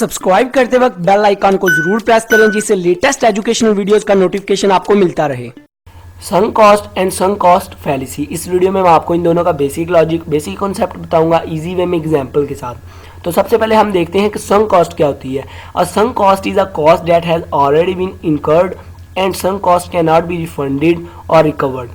Subscribe करते वक्त bell icon को जरूर प्रेस करें जिससे लेटेस्ट एजुकेशनल वीडियोस का नोटिफिकेशन आपको मिलता रहे। Sunk cost and sunk cost fallacy, इस वीडियो में मैं आपको इन दोनों का बेसिक लॉजिक, बेसिक कॉन्सेप्ट बताऊंगा इजी वे में एग्जांपल के साथ। तो सबसे पहले हम देखते हैं कि संक कॉस्ट क्या होती है। A sunk cost is a cost that has already been incurred and sunk cost can not be refunded or recovered.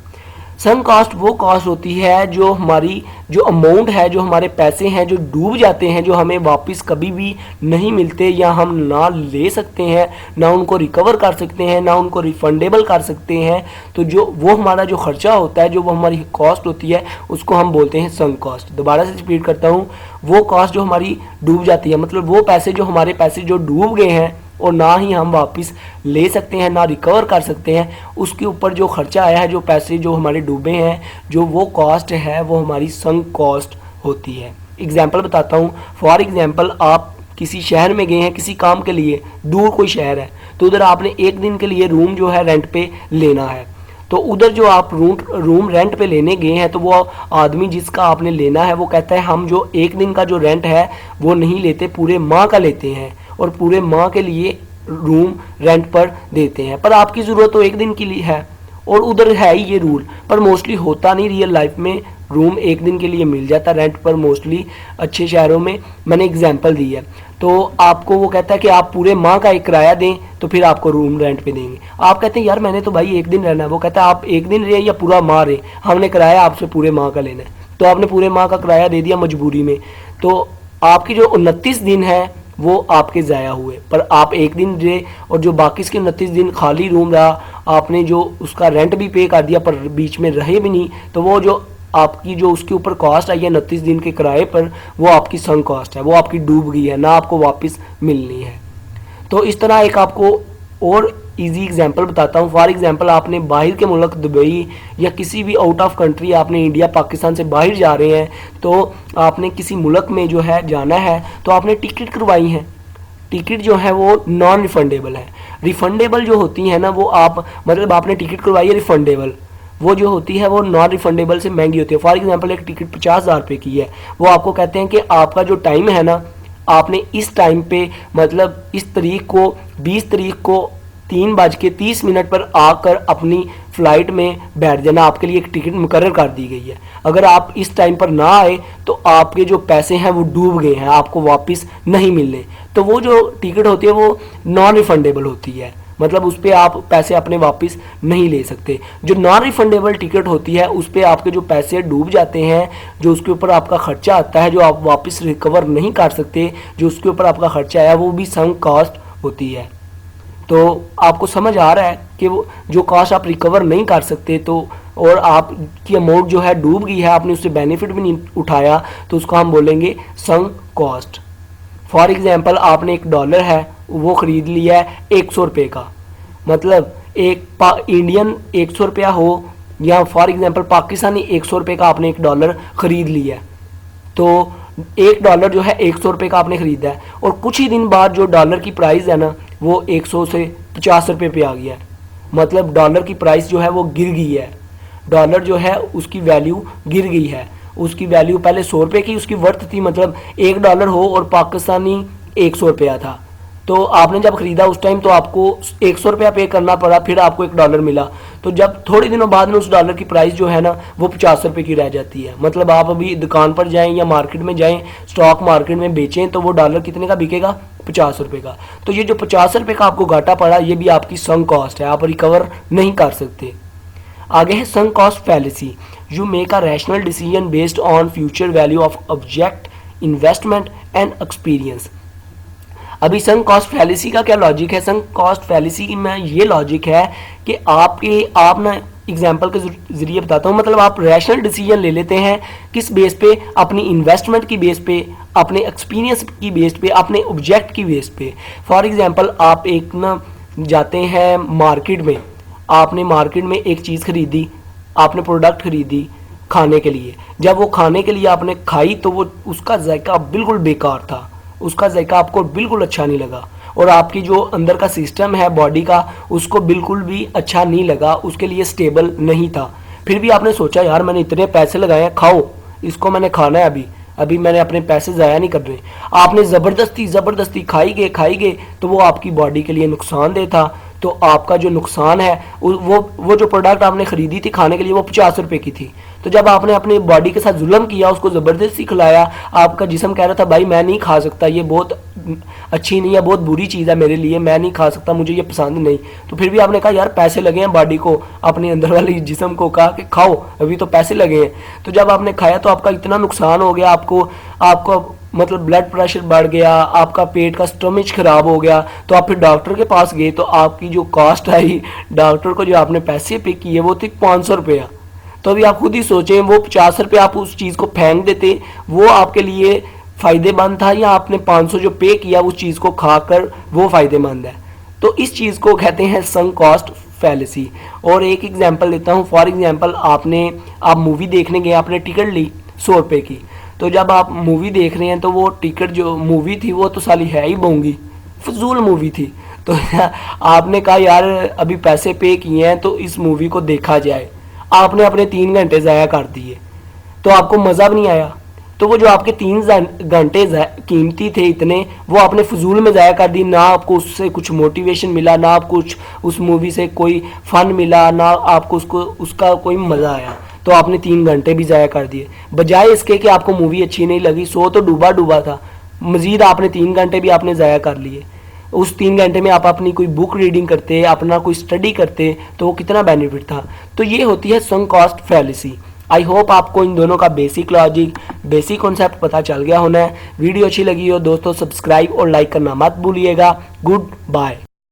Sunk cost वो कॉस्ट होती है जो हमारी जो अमाउंट है, जो हमारे पैसे हैं जो डूब जाते हैं, जो हमें वापस कभी भी नहीं मिलते या हम ना ले सकते हैं, ना उनको रिकवर कर सकते हैं, ना उनको रिफंडेबल कर सकते हैं। तो जो वो हमारा जो खर्चा होता है, जो वो हमारी कॉस्ट होती है, उसको हम बोलते हैं संक कॉस्ट। दोबारा से रिपीट करता हूँ, वो कॉस्ट जो हमारी डूब जाती है, मतलब वो पैसे जो हमारे पैसे जो डूब गए हैं और ना ही हम वापस ले सकते हैं, ना रिकवर कर सकते हैं, उसके ऊपर जो खर्चा आया है, जो पैसे जो हमारे डूबे हैं, जो वो कॉस्ट है, वो हमारी संक कॉस्ट होती है। एग्जाम्पल बताता हूँ। फॉर एग्जाम्पल, आप किसी शहर में गए हैं किसी काम के लिए, दूर कोई शहर है, तो उधर आपने एक दिन के लिए रूम जो है रेंट पे लेना है। तो उधर जो आप रूम रेंट पे लेने गए हैं, तो वो आदमी जिसका आपने लेना है वो कहता है हम जो एक दिन का जो रेंट है वो नहीं लेते, पूरे माह का लेते हैं और पूरे माह के लिए रूम रेंट पर देते हैं। पर आपकी ज़रूरत तो एक दिन के लिए है और उधर है ही ये रूल, पर मोस्टली होता नहीं रियल लाइफ में। रूम एक दिन के लिए मिल जाता रेंट पर मोस्टली अच्छे शहरों में, मैंने एग्जांपल दी है। तो आपको वो कहता है कि आप पूरे माह का एक किराया दें तो फिर आपको रूम रेंट पे देंगे। आप कहते हैं यार मैंने तो भाई एक दिन रहना है। वो कहता है आप एक दिन रहे या पूरा माह रहे, हमने किराया आपसे पूरे माह का लेना है। तो आपने पूरे माह का किराया दे दिया मजबूरी में, तो आपकी जो 29 दिन है वो आपके ज़ाया हुए। पर आप एक दिन रहे और जो बाकी के 29 दिन खाली रूम रहा, आपने जो उसका रेंट भी पे कर दिया पर बीच में रहे भी नहीं, तो वो जो आपकी जो उसके ऊपर कॉस्ट आई है 29 दिन के किराए पर, वो आपकी संक कॉस्ट है, वो आपकी डूब गई है, ना आपको वापस मिलनी है। तो इस तरह एक आपको और इजी एग्जांपल बताता हूँ। फॉर एग्जांपल, आपने बाहर के मुल्क दुबई या किसी भी आउट ऑफ कंट्री, आपने इंडिया पाकिस्तान से बाहर जा रहे हैं, तो आपने किसी मुल्क में जो है जाना है, तो आपने टिकट करवाई है। टिकट जो है वो नॉन रिफंडेबल है। रिफंडेबल जो होती है ना, वो आप मतलब आपने टिकट करवाई है रिफंडेबल, वो जो होती है वो नॉन रिफंडेबल से महंगी होती है। फॉर एग्जांपल, एक टिकट 50,000 रुपये की है, वो आपको कहते हैं कि आपका जो टाइम है ना, आपने इस टाइम पे मतलब इस तारीख को 20 तारीख को 3:30 पर आकर अपनी फ़्लाइट में बैठ जाना, आपके लिए एक टिकट मुकर्रर कर दी गई है। अगर आप इस टाइम पर ना आए तो आपके जो पैसे हैं वो डूब गए हैं, आपको वापस नहीं मिलने। तो वो जो टिकट होती है वो नॉन रिफंडेबल होती है, मतलब उस पर आप पैसे अपने वापस नहीं ले सकते। जो नॉन रिफंडेबल टिकट होती है उस पर आपके जो पैसे डूब जाते हैं, जो उसके ऊपर आपका खर्चा आता है, जो आप वापस रिकवर नहीं कर सकते, जो उसके ऊपर आपका खर्चा आया, वो भी संक कॉस्ट होती है। तो आपको समझ आ रहा है कि वो जो कॉस्ट आप रिकवर नहीं कर सकते, तो और आपकी अमाउंट जो है डूब गई है, आपने उससे बेनिफिट भी नहीं उठाया, तो उसको हम बोलेंगे संक कॉस्ट। फॉर एग्जांपल, आपने $1 है वो ख़रीद लिया है 100 रुपये का, मतलब एक इंडियन 100 रुपया हो या फॉर एग्जांपल पाकिस्तानी 100 रुपये का आपने $1 ख़रीद लिया है। तो $1 जो है 100 रुपये का आपने ख़रीदा है और कुछ ही दिन बाद जो डॉलर की प्राइस है ना, वो 100 से 50 रुपये पे आ गया है। मतलब डॉलर की प्राइस जो है वो गिर गई है, डॉलर जो है उसकी वैल्यू गिर गई है। उसकी वैल्यू पहले 100 रुपये की उसकी वर्थ थी, मतलब $1 हो और पाकिस्तानी 100 रुपया था। तो आपने जब ख़रीदा उस टाइम तो आपको 100 रुपया पे करना पड़ा, फिर आपको $1 मिला। तो जब थोड़े दिनों बाद में उस डॉलर की प्राइस जो है ना वो 50 रुपये की रह जाती है। मतलब आप अभी दुकान पर जाएं या मार्केट में जाएं, स्टॉक मार्केट में बेचें, तो वो डॉलर कितने का बिकेगा? 50 रुपये का। तो ये जो 50 रुपये का आपको घाटा पड़ा, ये भी आपकी संक कॉस्ट है, आप रिकवर नहीं कर सकते। आगे है sunk cost fallacy. You make a rational decision based on future value of object, investment and experience. अभी संक कॉस्ट फैलेसी का क्या लॉजिक है? संक कॉस्ट फैलेसी में ये लॉजिक है कि आप ना एग्जाम्पल के जरिए बताता हूँ, मतलब आप रैशनल डिसीजन ले लेते हैं किस बेस पे? अपनी इन्वेस्टमेंट की बेस पे, अपने एक्सपीरियंस की बेस पे, अपने ऑब्जेक्ट की बेस पे। फॉर एग्जांपल, आप एक ना जाते हैं मार्केट में, आपने मार्केट में एक चीज़ खरीदी, आपने प्रोडक्ट खरीदी खाने के लिए। जब वो खाने के लिए आपने खाई तो वो उसका जायका बिल्कुल बेकार था, उसका जायका आपको बिल्कुल अच्छा नहीं लगा और आपकी जो अंदर का सिस्टम है बॉडी का, उसको बिल्कुल भी अच्छा नहीं लगा, उसके लिए स्टेबल नहीं था। फिर भी आपने सोचा यार मैंने इतने पैसे लगाए हैं, खाओ इसको, मैंने खाना है अभी। अभी मैंने अपने पैसे ज़ाया नहीं कर रहे। आपने ज़बरदस्ती खाई गए तो वो आपकी बॉडी के लिए नुकसानदेह था। तो आपका जो नुकसान है वो जो प्रोडक्ट आपने ख़रीदी थी खाने के लिए वो 50 रुपये की थी। तो जब आपने अपनी बॉडी के साथ जुल्म किया, उसको ज़बरदस्ती खिलाया, आपका जिस्म कह रहा था भाई मैं नहीं खा सकता, ये बहुत अच्छी नहीं है, बहुत बुरी चीज़ है मेरे लिए, मैं नहीं खा सकता, मुझे ये पसंद नहीं। तो फिर भी आपने कहा यार पैसे लगे हैं बॉडी को, अपने अंदर वाले जिस्म को कहा कि खाओ, अभी तो पैसे लगे हैं। तो जब आपने खाया तो आपका इतना नुकसान हो गया, आपको मतलब ब्लड प्रेशर बढ़ गया, आपका पेट का स्टमच खराब हो गया। तो आप फिर डॉक्टर के पास गए तो आपकी जो कॉस्ट आई डॉक्टर को, जो आपने पैसे पे किए वो थी 500 रुपया। तो अभी आप खुद ही सोचें, वो 50 रुपये आप उस चीज़ को फेंक देते, वो आपके लिए फ़ायदेमंद था, या आपने 500 जो पे किया उस चीज़ को खाकर वो फ़ायदेमंद है। तो इस चीज़ को कहते हैं संक कॉस्ट फैलेसी। और एक एग्जांपल देता हूँ। फॉर एग्जांपल आप मूवी देखने गए, आपने टिकट ली 100 रुपये की। तो जब आप मूवी देख रहे हैं तो वो टिकट जो मूवी थी वो तो साली है ही बोंगी, फजूल मूवी थी। तो आपने कहा यार अभी पैसे पे किए हैं तो इस मूवी को देखा जाए, आपने अपने 3 घंटे ज़ाया कर दिए, तो आपको मज़ा भी नहीं आया। तो वो जो आपके 3 घंटे कीमती थे इतने, वो आपने फजूल में ज़ाया कर दी। ना आपको उससे कुछ मोटिवेशन मिला, ना आपको उस मूवी से कोई फ़न मिला, ना आपको उसका कोई मज़ा आया। तो आपने 3 घंटे भी ज़ाया कर दिए, बजाय इसके कि आपको मूवी अच्छी नहीं लगी, सो तो डूबा था, मज़ीद आपने 3 घंटे भी आपने ज़ाया कर लिए। उस 3 घंटे में आप अपनी कोई बुक रीडिंग करते, अपना कोई स्टडी करते, तो वो कितना बेनिफिट था। तो ये होती है sunk cost fallacy. I hope आपको इन दोनों का बेसिक लॉजिक, बेसिक कॉन्सेप्ट पता चल गया होना है। वीडियो अच्छी लगी हो दोस्तों, सब्सक्राइब और लाइक करना मत भूलिएगा। Good bye.